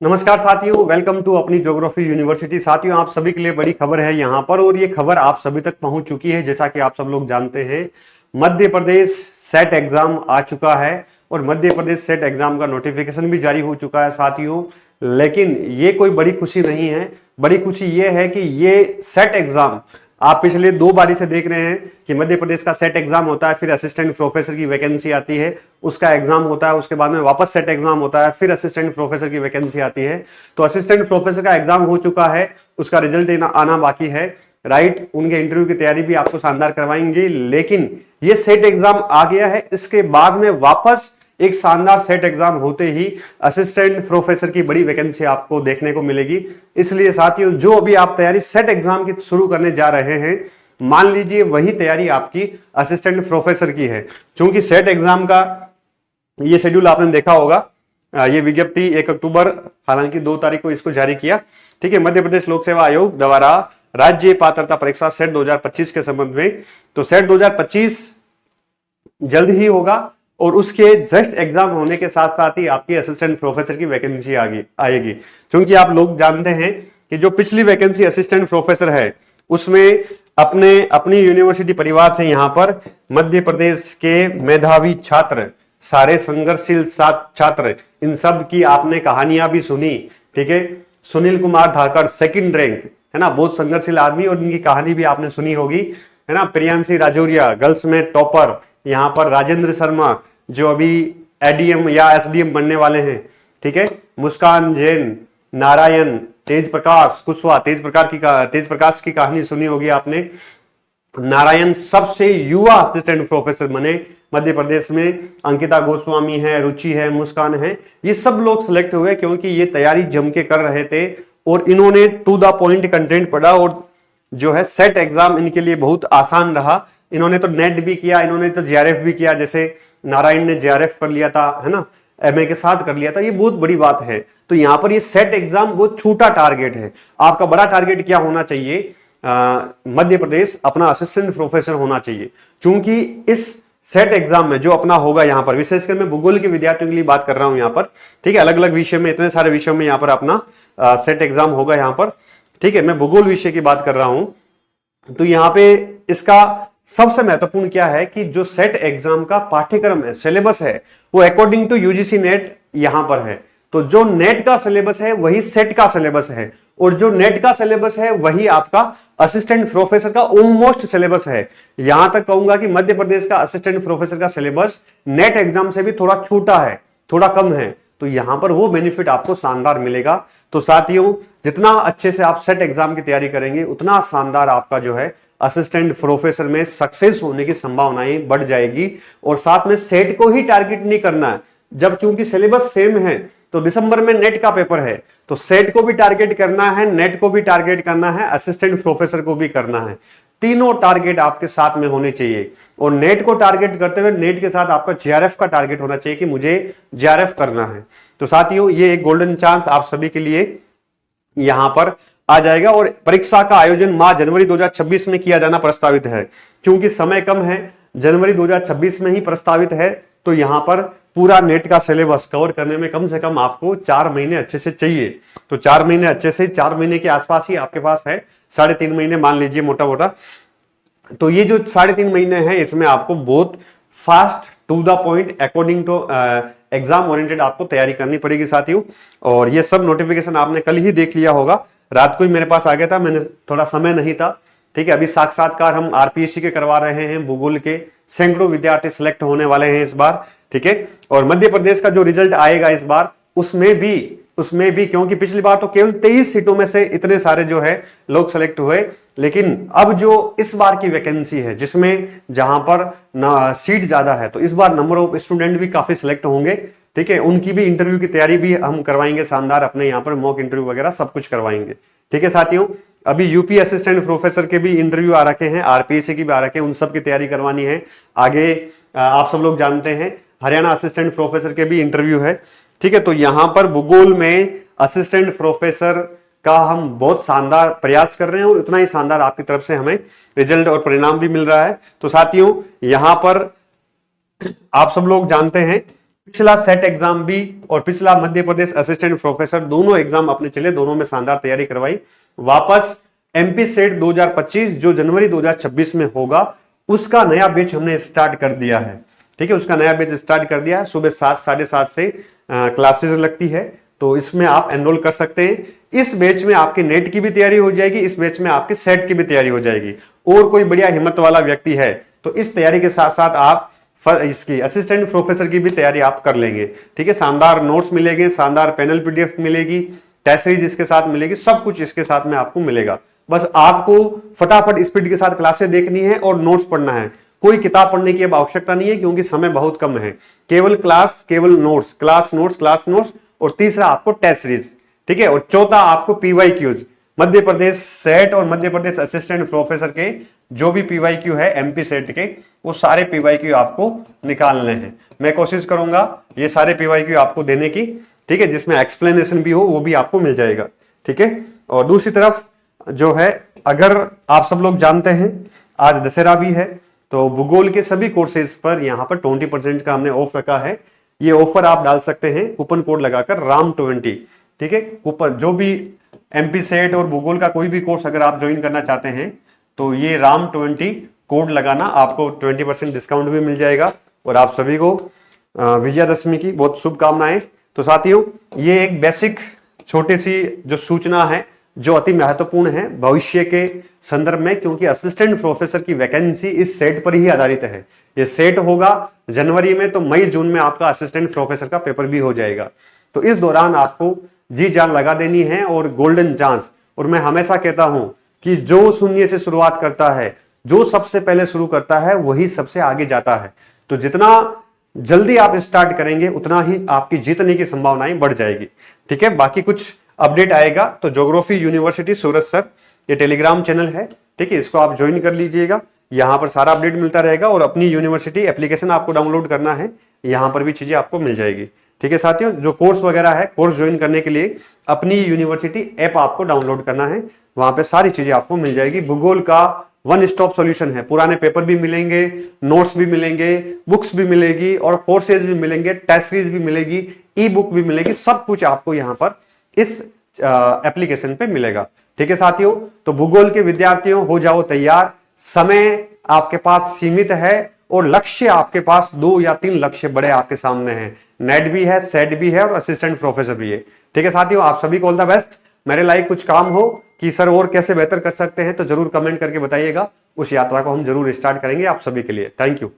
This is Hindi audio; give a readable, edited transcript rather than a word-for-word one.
नमस्कार साथियों, वेलकम टू अपनी ज्योग्राफी यूनिवर्सिटी। साथियों, आप सभी के लिए बड़ी खबर है यहाँ पर और ये खबर आप सभी तक पहुंच चुकी है। जैसा कि आप सब लोग जानते हैं, मध्य प्रदेश सेट एग्जाम आ चुका है और मध्य प्रदेश सेट एग्जाम का नोटिफिकेशन भी जारी हो चुका है साथियों। लेकिन ये कोई बड़ी खुशी नहीं है। बड़ी खुशी ये है कि ये सेट एग्जाम आप पिछले दो बारी से देख रहे हैं कि मध्य प्रदेश का सेट एग्जाम होता है, फिर असिस्टेंट प्रोफेसर की वैकेंसी आती है, उसका एग्जाम होता है, उसके बाद में वापस सेट एग्जाम होता है, फिर असिस्टेंट प्रोफेसर की वैकेंसी आती है। तो असिस्टेंट प्रोफेसर का एग्जाम हो चुका है, उसका रिजल्ट आना बाकी है। राइट, उनके इंटरव्यू की तैयारी भी आपको शानदार करवाएंगे। लेकिन ये सेट एग्जाम आ गया है, इसके बाद में वापस एक शानदार सेट एग्जाम होते ही असिस्टेंट प्रोफेसर की बड़ी वैकेंसी आपको देखने को मिलेगी। इसलिए साथियों, जो अभी आप तैयारी सेट एग्जाम की शुरू करने जा रहे हैं, मान लीजिए वही तैयारी आपकी असिस्टेंट प्रोफेसर की है। क्योंकि सेट एग्जाम का ये शेड्यूल आपने देखा होगा, ये विज्ञप्ति 1 अक्टूबर, हालांकि 2 तारीख को इसको जारी किया। ठीक है, मध्य प्रदेश लोक सेवा आयोग द्वारा राज्य पात्रता परीक्षा सेट 2025 के संबंध में। तो सेट 2025 जल्द ही होगा और उसके जस्ट एग्जाम होने के साथ साथ ही आपकी असिस्टेंट प्रोफेसर की वैकेंसी आएगी। क्योंकि आप लोग जानते हैं कि जो पिछली वैकेंसी असिस्टेंट प्रोफेसर है, उसमें अपनी यूनिवर्सिटी परिवार से यहां पर मध्य प्रदेश के मेधावी छात्र, सारे संघर्षशील छात्र, इन सब की आपने कहानियां भी सुनी। ठीक है, सुनील कुमार धाकड़ सेकंड रैंक, है ना, बहुत संघर्षशील आदमी, और इनकी कहानी भी आपने सुनी होगी, है ना। प्रियांशी राजौरिया गर्ल्स में टॉपर, यहां पर राजेंद्र शर्मा जो अभी एडीएम या एसडीएम बनने वाले हैं। ठीक है, मुस्कान जैन, नारायण, तेज प्रकाश कुशवाहा, तेज प्रकाश की कहानी सुनी होगी आपने। नारायण सबसे युवा असिस्टेंट प्रोफेसर बने मध्य प्रदेश में। अंकिता गोस्वामी है, रुचि है, मुस्कान है, ये सब लोग सिलेक्ट हुए क्योंकि ये तैयारी जम के कर रहे थे और इन्होंने टू द पॉइंट कंटेंट पढ़ा और जो है सेट एग्जाम इनके लिए बहुत आसान रहा। इन्होंने तो नेट भी किया, इन्होंने तो जेआरएफ भी किया, जैसे नारायण ने जेआरएफ कर लिया था, है ना, एमए के साथ कर लिया था, ये बहुत बड़ी बात है। तो यहां पर ये सेट एग्जाम बहुत छोटा टारगेट है। आपका बड़ा टारगेट क्या होना चाहिए? मध्य प्रदेश अपना असिस्टेंट प्रोफेसर होना चाहिए। क्योंकि इस सेट एग्जाम में जो अपना होगा, यहां पर विशेषकर मैं भूगोल के विद्यार्थियों के लिए बात कर रहा हूं यहां पर। ठीक है, अलग अलग विषय में, इतने सारे विषयों में यहां पर अपना सेट एग्जाम होगा यहां पर। ठीक है, मैं भूगोल विषय की बात कर रहा हूं। तो यहां पे इसका सबसे महत्वपूर्ण क्या है कि जो सेट एग्जाम का पाठ्यक्रम है, सिलेबस है, वो अकॉर्डिंग टू यूजीसी नेट यहां पर है। तो जो नेट का सिलेबस है वही सेट का सिलेबस है, और जो नेट का सिलेबस है वही आपका असिस्टेंट प्रोफेसर का ऑलमोस्ट सिलेबस है। यहां तक कहूंगा कि मध्य प्रदेश का असिस्टेंट प्रोफेसर का सिलेबस नेट एग्जाम से भी थोड़ा छोटा है, थोड़ा कम है। तो यहां पर वो बेनिफिट आपको शानदार मिलेगा। तो साथियों, जितना अच्छे से आप सेट एग्जाम की तैयारी करेंगे, उतना शानदार आपका जो है असिस्टेंट प्रोफेसर में सक्सेस होने की संभावनाएं बढ़ जाएगी। और साथ में सेट को ही टारगेट नहीं करना है, जब क्योंकि सिलेबस सेम है। तो दिसंबर में नेट का पेपर है, तो सेट को भी टारगेट करना है, नेट को भी टारगेट करना है, असिस्टेंट प्रोफेसर को भी करना है। तीनों टारगेट आपके साथ में होने चाहिए। और नेट को टारगेट करते हुए नेट के साथ आपका जेआरएफ का टारगेट होना चाहिए कि मुझे जेआरएफ करना है। तो साथियों, ये एक गोल्डन चांस आप सभी के लिए यहां पर आ जाएगा। और परीक्षा का आयोजन मार्च जनवरी 2026 में किया जाना प्रस्तावित है। क्योंकि समय कम है, जनवरी 2026 में ही प्रस्तावित है, तो यहां पर पूरा नेट का सिलेबस कवर करने में कम से कम आपको 4 महीने अच्छे से चाहिए। तो 4 महीने अच्छे से, 4 महीने के आसपास ही आपके पास है, 3.5 महीने मान लीजिए मोटा मोटा। तो ये जो 3.5 महीने हैं, इसमें आपको बहुत fast to the point according to exam oriented आपको तैयारी करनी पड़ेगी साथियों। और ये सब नोटिफिकेशन आपने कल ही देख लिया होगा, रात को ही मेरे पास आ गया था, मैंने थोड़ा समय नहीं था। ठीक है, अभी साक्षात्कार हम आरपीएससी के करवा रहे हैं, भूगोल के सैकड़ों विद्यार्थी सिलेक्ट होने वाले हैं इस बार। ठीक है, और मध्य प्रदेश का जो रिजल्ट आएगा इस बार, उसमें भी क्योंकि पिछली बार तो केवल 23 सीटों में से इतने सारे जो है लोग सेलेक्ट हुए, लेकिन अब जो इस बार की वैकेंसी है, जिसमें जहां पर सीट ज्यादा है, तो इस बार नंबर ऑफ स्टूडेंट भी काफी सिलेक्ट होंगे। ठीक है, उनकी भी इंटरव्यू की तैयारी भी हम करवाएंगे शानदार, अपने यहाँ पर मॉक इंटरव्यू वगैरह सब कुछ करवाएंगे। ठीक है साथियों, अभी यूपी असिस्टेंट प्रोफेसर के भी इंटरव्यू आ रखे हैं, आरपीएससी की भी आ रखे हैं, उन सब की तैयारी करवानी है। आगे आप सब लोग जानते हैं हरियाणा असिस्टेंट प्रोफेसर के भी इंटरव्यू है। ठीक है, तो यहां पर भूगोल में असिस्टेंट प्रोफेसर का हम बहुत शानदार प्रयास कर रहे हैं और उतना ही शानदार आपकी तरफ से हमें रिजल्ट और परिणाम भी मिल रहा है। तो साथियों, यहां पर आप सब लोग जानते हैं पिछला सेट एग्जाम भी और पिछला मध्य प्रदेश असिस्टेंट प्रोफेसर दोनों एग्जाम अपने चले, दोनों में शानदार तैयारी करवाई। वापस एमपी सेट 2025 जो जनवरी 2026 में होगा, उसका नया बैच हमने स्टार्ट कर दिया है। ठीक है, उसका नया बैच स्टार्ट कर दिया है। सुबह 7 साढ़े 7 से क्लासेस लगती है, तो इसमें आप एनरोल कर सकते हैं। इस बैच में आपकी नेट की भी तैयारी हो जाएगी, इस बैच में आपकी सेट की भी तैयारी हो जाएगी। और कोई बढ़िया हिम्मत वाला व्यक्ति है तो इस तैयारी के साथ साथ आप इसकी असिस्टेंट प्रोफेसर की भी तैयारी आप कर लेंगे। ठीक है, शानदार नोट्स मिलेंगे, शानदार पैनल पीडीएफ मिलेगी, टेस्ट सीरीज इसके साथ मिलेगी, सब कुछ इसके साथ में आपको मिलेगा। बस आपको फटाफट स्पीड के साथ क्लासेस देखनी है और नोट्स पढ़ना है। कोई किताब पढ़ने की अब आवश्यकता नहीं है, क्योंकि समय बहुत कम है। केवल क्लास, केवल notes, class notes, class notes, और तीसरा आपको टेस्ट सीरीज। ठीक है, और चौथा आपको पीवाईक्यूज, मध्य प्रदेश सेट और मध्य प्रदेश असिस्टेंट प्रोफेसर के जो भी पीवाईक्यू है एमपी सेट के, वो सारे पीवाईक्यू आपको निकालने हैं। मैं कोशिश करूंगा ये सारे पीवाईक्यू आपको देने की। ठीक है, जिसमें एक्सप्लेनेशन भी हो वो भी आपको मिल जाएगा। ठीक है, और दूसरी तरफ जो है, अगर आप सब लोग जानते हैं आज दशहरा भी है, तो भूगोल के सभी कोर्सेज पर यहाँ पर 20% का हमने ऑफ रखा है। ये ऑफर आप डाल सकते हैं कूपन कोड लगाकर RAM20। ठीक है, कूपन जो भी एमपी सेट और भूगोल का कोई भी कोर्स अगर आप ज्वाइन करना चाहते हैं तो ये RAM20 कोड लगाना, आपको 20% डिस्काउंट भी मिल जाएगा। और आप सभी को विजयादशमी की बहुत शुभकामनाएं। तो साथियों, ये एक बेसिक छोटी सी जो सूचना है जो अति महत्वपूर्ण है भविष्य के संदर्भ में, क्योंकि असिस्टेंट प्रोफेसर की वैकेंसी इस सेट पर ही आधारित है। ये सेट होगा जनवरी में, तो मई जून में आपका असिस्टेंट प्रोफेसर का पेपर भी हो जाएगा। तो इस दौरान आपको जी जान लगा देनी है और गोल्डन चांस। और मैं हमेशा कहता हूं कि जो शून्य से शुरुआत करता है, जो सबसे पहले शुरू करता है, वही सबसे आगे जाता है। तो जितना जल्दी आप स्टार्ट करेंगे उतना ही आपकी जीतने की संभावनाएं बढ़ जाएगी। ठीक है, बाकी कुछ अपडेट आएगा तो ज्योग्राफी यूनिवर्सिटी सूरत सर, ये टेलीग्राम चैनल है। ठीक है, इसको आप ज्वाइन कर लीजिएगा, यहां पर सारा अपडेट मिलता रहेगा। और अपनी यूनिवर्सिटी एप्लीकेशन आपको डाउनलोड करना है, यहां पर भी चीजें आपको मिल जाएगी। ठीक है साथियों, जो कोर्स वगैरह है, कोर्स ज्वाइन करने के लिए अपनी यूनिवर्सिटी ऐप आपको डाउनलोड करना है, वहां पे सारी चीजें आपको मिल जाएगी। भूगोल का वन स्टॉप सॉल्यूशन है, पुराने पेपर भी मिलेंगे, नोट्स भी मिलेंगे, बुक्स भी मिलेगी, और कोर्सेज भी मिलेंगे, टेस्ट सीरीज भी मिलेगी, ई बुक भी मिलेगी, सब कुछ आपको यहाँ पर इस एप्लीकेशन पे मिलेगा। ठीक है साथियों, तो भूगोल के विद्यार्थियों हो जाओ तैयार। समय आपके पास सीमित है और लक्ष्य आपके पास 2 या 3 लक्ष्य बड़े आपके सामने हैं। नेट भी है, सेट भी है और असिस्टेंट प्रोफेसर भी है। ठीक है साथियों, आप सभी को ऑल द बेस्ट। मेरे लाइक कुछ काम हो कि सर और कैसे बेहतर कर सकते हैं तो जरूर कमेंट करके बताइएगा, उस यात्रा को हम जरूर स्टार्ट करेंगे आप सभी के लिए। Thank you.